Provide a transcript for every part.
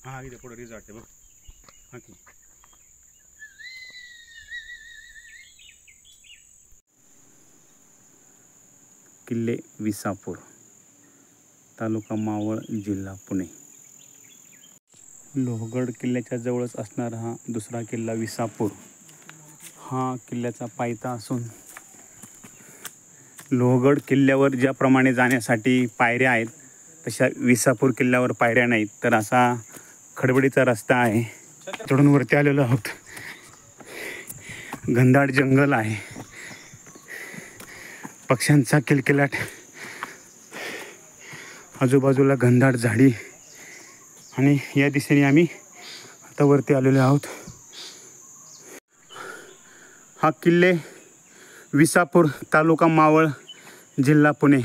हा इथे पुढे रिझॉर्ट आहे बघ. हा की किल्ले विसापूर, तालुका मावळ, जिल्हा पुणे. लोहगड किल्ल्याच्या जवळच असणारा हा दुसरा किल्ला विसापूर हा किल्ल्याचा पायथा असून लोहगड किल्ल्यावर ज्याप्रमाणे जाण्यासाठी पायऱ्या आहेत तशा विसापूर किल्ल्यावर पायऱ्या नाहीत. तर असा खडबडीचा रस्ता आहे. चढून वरती आलेलो आहोत. घनदाट जंगल आहे, पक्ष्यांचा किलकिलाट, आजूबाजूला घनदाट झाडी आणि या दिशेने आम्ही आता वरती आलेलो आहोत. हा किल्ले विसापूर, तालुका मावळ, जिल्हा पुणे.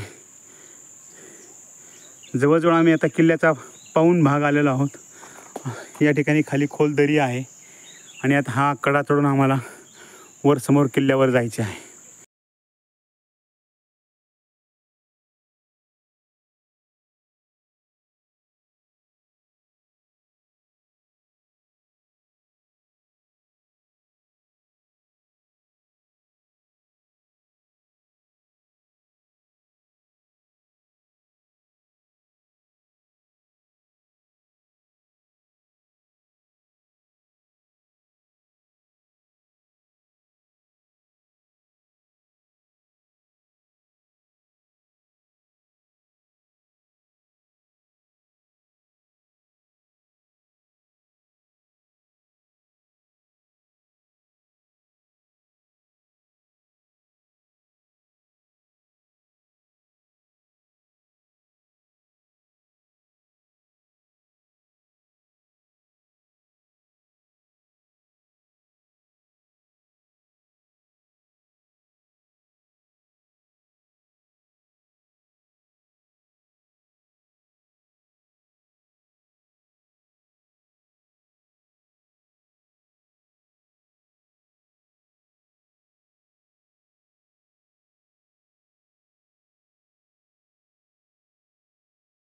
जवळजवळ आम्ही आता किल्ल्याचा पाऊण भाग आलेलो आहोत. या ठिकाणी खाली खोल दरी आहे आणि आता हा कडा चढून आम्हाला वर समोर किल्ल्यावर जायचे आहे.